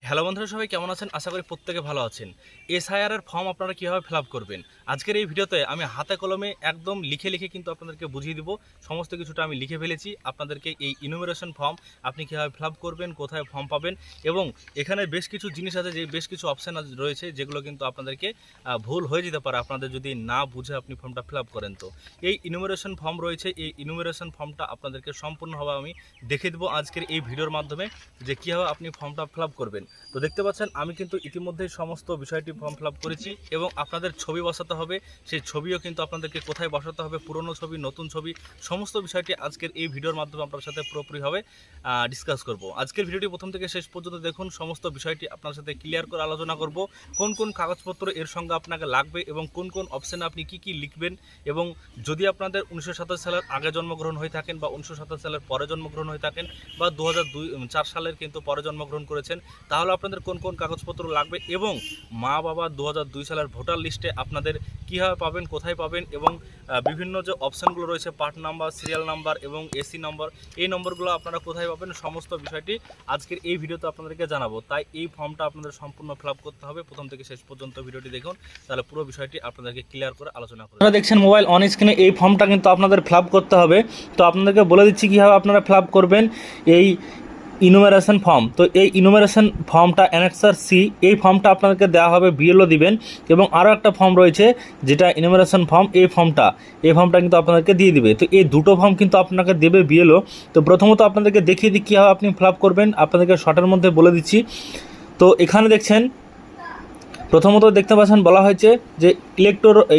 Hello বন্ধুরা, সবাই কেমন আছেন? আশা করি প্রত্যেকে ভালো আছেন। এসআইআর এর ফর্ম আপনারা কীভাবে ফিল আপ করবেন, আজকের এই ভিডিওতে আমি হাতে কলমে একদম লিখে লিখে কিন্তু আপনাদেরকে বুঝিয়ে দিব। সমস্ত কিছুটা আমি লিখে ফেলেছি। আপনাদেরকে এই ইনুমেরেশন ফর্ম আপনি কীভাবে ফিল আপ করবেন, কোথায় ফর্ম পাবেন, এবং এখানে বেশ কিছু জিনিস আছে, যে বেশ কিছু অপশান রয়েছে যেগুলো কিন্তু আপনাদেরকে ভুল হয়ে যেতে পারে আপনাদের যদি না বুঝে আপনি ফর্মটা ফিল আপ করেন। তো এই ইনুমেরেশন ফর্ম রয়েছে, এই ইনুমেরেশন ফর্মটা আপনাদেরকে সম্পূর্ণভাবে আমি দেখে দেবো আজকের এই ভিডিওর মাধ্যমে, যে কীভাবে আপনি ফর্মটা ফিল আপ করবেন। তো দেখতে পাচ্ছেন আমি কিন্তু ইতিমধ্যেই সমস্ত বিষয়টি ফর্ম ফিল আপ করেছি, এবং আপনাদের ছবি বসাতে হবে। সেই ছবিও কিন্তু আপনাদেরকে কোথায় বসাতে হবে, পুরনো ছবি, নতুন ছবি, সমস্ত বিষয়টি আজকের এই ভিডিওর মাধ্যমে আপনার সাথে পুরোপুরিভাবে ডিসকাস করব। আজকের ভিডিওটি প্রথম থেকে শেষ পর্যন্ত দেখুন। সমস্ত বিষয়টি আপনার সাথে ক্লিয়ার করে আলোচনা করব, কোন কোন কাগজপত্র এর সঙ্গে আপনাকে লাগবে এবং কোন কোন অপশানে আপনি কি কি লিখবেন। এবং যদি আপনাদের 1927 সালের আগে জন্মগ্রহণ হয়ে থাকেন, বা 1927 সালের পরে জন্মগ্রহণ হয়ে থাকেন, বা 2004 সালের কিন্তু পরে জন্মগ্রহণ করেছেন, তাহলে আপনাদের কোন কোন কাগজপত্র লাগবে, এবং মা বাবা 2002 সালের ভোটার লিস্টে আপনাদের কীভাবে পাবেন, কোথায় পাবেন, এবং বিভিন্ন যে অপশানগুলো রয়েছে, পার্ট নাম্বার, সিরিয়াল নাম্বার এবং এসি নম্বর, এই নম্বরগুলো আপনারা কোথায় পাবেন, সমস্ত বিষয়টি আজকের এই ভিডিওতে আপনাদেরকে জানাবো। তাই এই ফর্মটা আপনাদের সম্পূর্ণ ফিল আপ করতে হবে। প্রথম থেকে শেষ পর্যন্ত ভিডিওটি দেখুন, তাহলে পুরো বিষয়টি আপনাদেরকে ক্লিয়ার করে আলোচনা করব। আপনারা দেখছেন মোবাইল অন স্ক্রিনে, এই ফর্মটা কিন্তু আপনাদের ফিল আপ করতে হবে। তো আপনাদেরকে বলে দিচ্ছি কীভাবে আপনারা ফিল আপ করবেন এই ইনুমেরেশন ফর্ম। তো এই ইনুমেরেশন ফর্মটা অ্যানেক্সার সি, এই ফর্মটা আপনাদেরকে দেওয়া হবে, বিএলও দিবেন। এবং আরও একটা ফর্ম রয়েছে যেটা ইনুমেরেশন ফর্ম, এই ফর্মটা কিন্তু আপনাদেরকে দিয়ে দিবে। তো এই দুটো ফর্ম কিন্তু আপনাকে দেবে বিএলও। তো প্রথমত আপনাদেরকে দেখিয়ে দিই কীভাবে আপনি ফিল আপ করবেন, আপনাদেরকে শর্টের মধ্যে বলে দিচ্ছি। তো এখানে দেখছেন প্রথমত দেখতে পাচ্ছেন বলা হয়েছে যে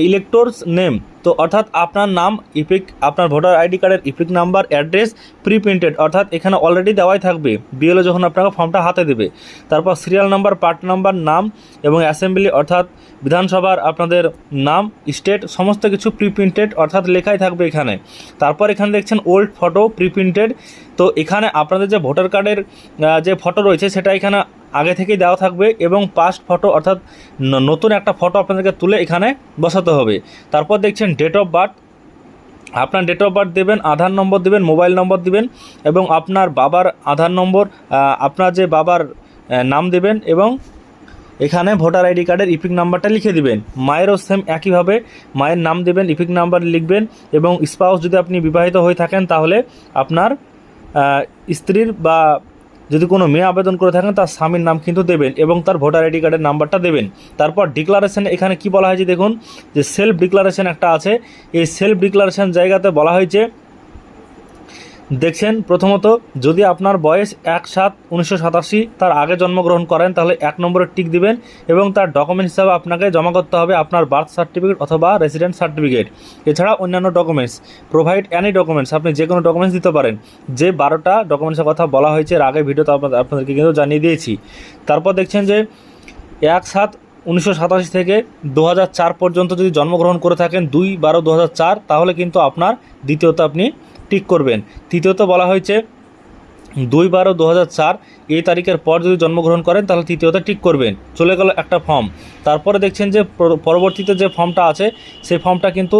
ইলেক্টরস নেম, তো অর্থাৎ আপনার নাম, ইপিক, আপনার ভোটার আইডি কার্ডের ইপিক নাম্বার, অ্যাড্রেস প্রিপ্রিন্টেড, অর্থাৎ এখানে অলরেডি দেওয়াই থাকবে বিএলও যখন আপনাকে ফর্মটা হাতে দেবে। তারপর সিরিয়াল নাম্বার, পার্ট নাম্বার, নাম এবং অ্যাসেম্বলি অর্থাৎ বিধানসভার আপনাদের নাম, স্টেট, সমস্ত কিছু প্রিপ্রিন্টেড অর্থাৎ লেখাই থাকবে এখানে। তারপর এখানে দেখছেন ওল্ড ফটো প্রিপ্রিন্টেড, তো এখানে আপনাদের যে ভোটার কার্ডের যে ফটো রয়েছে সেটা এখানে আগে থেকেই দেওয়া থাকবে, এবং পাস্ট ফটো অর্থাৎ নতুন একটা ফটো আপনাদেরকে তুলে এখানে বসাতে হবে। তারপর দেখছেন ডেট অফ বার্থ, আপনার ডেট অফ বার্থ দেবেন, আধার নম্বর দেবেন, মোবাইল নম্বর দিবেন, এবং আপনার বাবার আধার নম্বর, আপনার যে বাবার নাম দেবেন, এবং এখানে ভোটার আইডি কার্ডের ইপিক নাম্বারটা লিখে দিবেন। মায়েরও সেম একইভাবে মায়ের নাম দেবেন, ইপিক নাম্বার লিখবেন, এবং স্পাউস যদি আপনি বিবাহিত হয়ে থাকেন তাহলে আপনার স্ত্রীর, বা যদি কোনো মেয়ে আবেদন করে থাকেন তার স্বামীর নাম কিন্তু দেবেন, এবং তার ভোটার আইডি কার্ডের নাম্বারটা দেবেন। তারপর ডিক্লারেশন, এখানে কি বলা হয়েছে দেখুন, যে সেলফ ডিক্লারেশন একটা আছে। এই সেলফ ডিক্লারেশন জায়গাতে বলা হয়েছে, দেখছেন প্রথমত যদি আপনার বয়স 1/7/1987 তার আগে জন্মগ্রহণ করেন তাহলে 1 নম্বরের টিক দিবেন, এবং তার ডকুমেন্ট হিসাবে আপনাকে জমা করতে হবে আপনার বার্থ সার্টিফিকেট অথবা রেসিডেন্ট সার্টিফিকেট। এছাড়া অন্যান্য ডকুমেন্টস, প্রোভাইড অ্যানি ডকুমেন্টস, আপনি যে কোনো ডকুমেন্টস দিতে পারেন। যে 12টা ডকুমেন্টসের কথা বলা হয়েছে এর আগে ভিডিওতে আপনাদেরকে কিন্তু জানিয়ে দিয়েছি। তারপর দেখছেন যে 1/7/1987 থেকে 2004 পর্যন্ত যদি জন্মগ্রহণ করে থাকেন, 2/12/2004, তাহলে কিন্তু আপনার দ্বিতীয়ত আপনি টিক করবেন। তৃতীয়ত বলা হয়েছে 2/12/2004 এই তারিখের পর যদি জন্মগ্রহণ করেন তাহলে তৃতীয়ত টিক করবেন। চলে গেল একটা ফর্ম। তারপরে দেখছেন যে পরবর্তীতে যে ফর্মটা আছে সেই ফর্মটা কিন্তু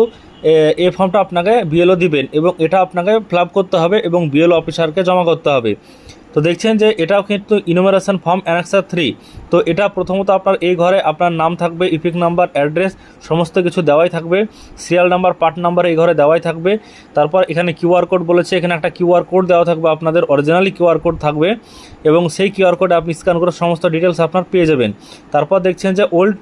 এই ফর্মটা আপনাকে বিএলও দিবেন, এবং এটা আপনাকে ফিল আপ করতে হবে এবং বিএলও অফিসারকে জমা করতে হবে। তো দেখছেন যে এটাও কিন্তু ইনুমেরেশন ফর্ম অ্যানেক্সার 3। তো এটা প্রথমত আপনার এই ঘরে আপনার নাম থাকবে, ইপিক নাম্বার, অ্যাড্রেস, সমস্ত কিছু দেওয়াই থাকবে, সিরিয়াল নাম্বার, পার্ট নাম্বার এই ঘরে দেওয়াই থাকবে। তারপর এখানে কিউআর কোড বলেছে, এখানে একটা কিউআর কোড দেওয়া থাকবে, আপনাদের অরিজিনালি কিউআর কোড থাকবে, এবং সেই কিউআর কোডে আপনি স্ক্যান করে সমস্ত ডিটেলস আপনার পেয়ে যাবেন। তারপর দেখছেন যে ওল্ড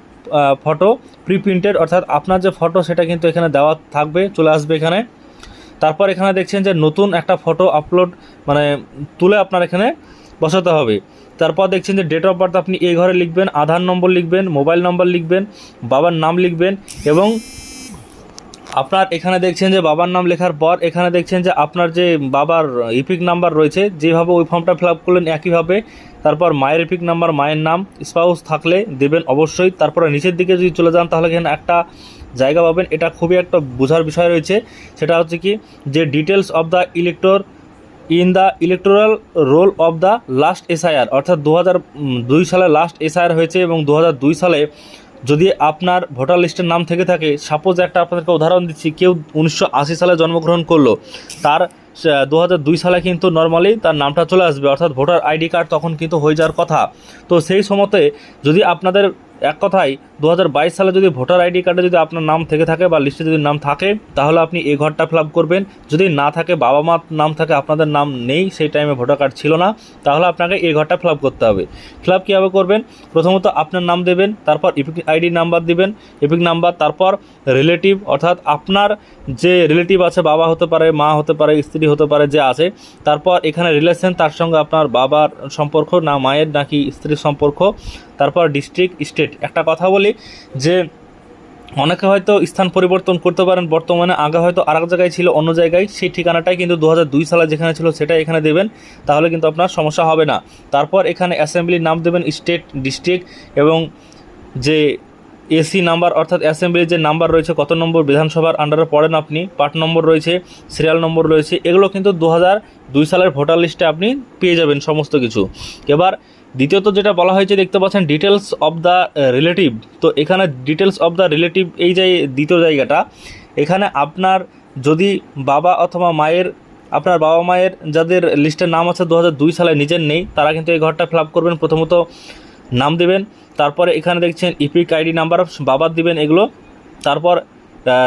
ফটো প্রিপ্রিন্টেড, অর্থাৎ আপনার যে ফটো সেটা কিন্তু এখানে দেওয়া থাকবে, চলে আসবে এখানে। তারপর এখানে দেখছেন যে নতুন একটা ফটো আপলোড তুলে আপনার এখানে বসাতে হবে। তারপর দেখছেন যে ডেট অফ বার্থ আপনি এই ঘরে লিখবেন, আধার নম্বর লিখবেন, মোবাইল নম্বর লিখবেন, বাবার নাম লিখবেন, এবং আপনার এখানে দেখছেন যে বাবার নাম লেখার পর এখানে দেখছেন যে আপনার যে বাবার ইপিক নাম্বার রয়েছে, যেভাবে ওই ফর্মটা ফিল আপ করলেন একইভাবে। তারপর মায়ের ইপিক নাম্বার, মায়ের নাম, স্পাউস থাকলে দেবেন অবশ্যই। তারপরে নিচের দিকে যদি চলে যান তাহলে এখানে একটা জায়গা পাবেন, এটা খুবই একটা বোঝার বিষয় রয়েছে। সেটা হচ্ছে কি, যে details of the elector in the electoral role of the last SIR, অর্থাৎ 2002 সালে লাস্ট এসআইআর হয়েছে, এবং 2002 সালে যদি আপনার ভোটার লিস্টের নাম থেকে থাকে, সাপোজ একটা আপনাদেরকে উদাহরণ দিচ্ছি, কেউ 1980 সালে জন্মগ্রহণ করলো, তার 2002 সালে কিন্তু নর্মালি তার নামটা চলে আসবে, অর্থাৎ ভোটার আইডি কার্ড তখন কিন্তু হয়ে যাওয়ার কথা। তো সেই সময়তে যদি আপনাদের এক কথায় 2022 সালে যদি ভোটার আইডি কার্ডে যদি আপনার নাম থেকে থাকে বা লিস্টে যদি নাম থাকে, তাহলে আপনি এই ঘরটা ফিল আপ করবেন। যদি না থাকে, বাবা মার নাম থাকে, আপনাদের নাম নেই, সেই টাইমে ভোটার কার্ড ছিল না, তাহলে আপনাকে এই ঘরটা ফিল আপ করতে হবে। ফিল আপ কীভাবে করবেন? প্রথমত আপনার নাম দেবেন, তারপর ইপিক আইডি নাম্বার দিবেন, ইপিক নাম্বার, তারপর রিলেটিভ, অর্থাৎ আপনার যে রিলেটিভ আছে, বাবা হতে পারে, মা হতে পারে, স্ত্রী হতে পারে, যে আছে, তারপর এখানে রিলেশন, তার সঙ্গে আপনার বাবার সম্পর্ক না মায়ের নাকি স্ত্রীর সম্পর্ক, তারপর ডিস্ট্রিক্ট, স্টেট। একটা কথা বলি যে অনেকে হয়তো স্থান পরিবর্তন করতে পারেন, বর্তমানে আগে হয়তো আর এক জায়গায় ছিল, অন্য জায়গায়, সেই ঠিকানাটাই কিন্তু 2002 সালে যেখানে ছিল সেটাই এখানে দেবেন, তাহলে কিন্তু আপনার সমস্যা হবে না। তারপর এখানে অ্যাসেম্বলির নাম দেবেন, স্টেট, ডিস্ট্রিক্ট এবং যে এসি নাম্বার, অর্থাৎ অ্যাসেম্বলির যে নাম্বার রয়েছে, কত নম্বর বিধানসভার আন্ডারে পড়েন আপনি, পার্ট নম্বর রয়েছে, সিরিয়াল নম্বর রয়েছে, এগুলো কিন্তু 2002 সালের ভোটার লিস্টে আপনি পেয়ে যাবেন সমস্ত কিছু। এবার দ্বিতীয়ত যেটা বলা হয়েছে দেখতে পাচ্ছেন, ডিটেলস অফ দ্য রিলেটিভ। তো এখানে ডিটেলস অফ দ্য রিলেটিভ, এই যে দ্বিতীয় জায়গাটা, এখানে আপনার যদি বাবা অথবা মায়ের, আপনার বাবা মায়ের যাদের লিস্টের নাম আছে 2002 সালে নিজের নেই, তারা কিন্তু এই ঘরটা ফিল আপ করবেন। প্রথমত নাম দেবেন, তারপরে এখানে দেখছেন ইপিক আইডি নাম্বার বাবার দিবেন এগুলো, তারপর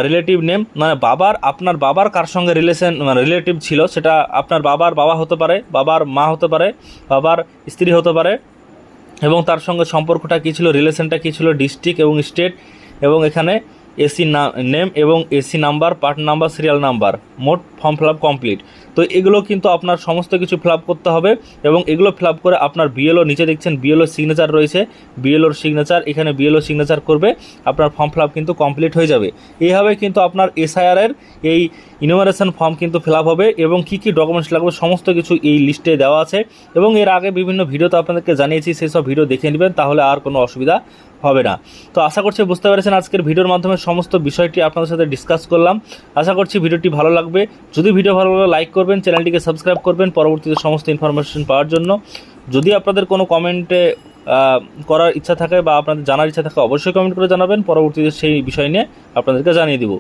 রিলেটিভ নেম, মানে বাবার, আপনার বাবার কার সঙ্গে রিলেশন মানে রিলেটিভ ছিল, সেটা আপনার বাবার বাবা হতে পারে, বাবার মা হতে পারে, বাবার স্ত্রী হতে পারে, এবং তার সঙ্গে সম্পর্কটা কী ছিল, রিলেশনটা কী ছিল, ডিস্ট্রিক্ট এবং স্টেট, এবং এখানে এসি নেম এবং AC number, part number, serial number, মোট ফর্ম ফিল আপ কমপ্লিট। তো এগুলো কিন্তু আপনার সমস্ত কিছু ফিল আপ করতে হবে, এবং এগুলো ফিল আপ করে আপনার বিএলও, নিচে দেখছেন বিএলও সিগনেচার রয়েছে, বিএলওর সিগনেচার, এখানে বিএলও সিগনেচার করবে, আপনার ফর্ম ফিল আপ কিন্তু কমপ্লিট হয়ে যাবে। এইভাবে কিন্তু আপনার এসআইআরের এই ইনুমারেশন ফর্ম কিন্তু ফিল আপ হবে, এবং কী কী ডকুমেন্টস লাগবে সমস্ত কিছু এই লিস্টে দেওয়া আছে, এবং এর আগে বিভিন্ন ভিডিওতে আপনাদেরকে জানিয়েছি, সেই সব ভিডিও দেখে নেবেন, তাহলে আর কোনো অসুবিধা হবে না। তো আশা করছি বুঝতে পেরেছেন, আজকের ভিডিওর মাধ্যমে সমস্ত বিষয়টি আপনাদের সাথে ডিসকাস করলাম। আশা করছি ভিডিওটি ভালো লাগবে। যদি ভিডিও ভালো লাগলে লাইক করবেন, চ্যানেলটিকে সাবস্ক্রাইব করবেন পরবর্তীতে সমস্ত ইনফরমেশন পাওয়ার জন্য। যদি আপনাদের কোনো কমেন্টে করার ইচ্ছা থাকে বা আপনাদের জানার ইচ্ছা থাকে, অবশ্যই কমেন্ট করে জানাবেন, পরবর্তীতে সেই বিষয় নিয়ে আপনাদেরকে জানিয়ে দেব।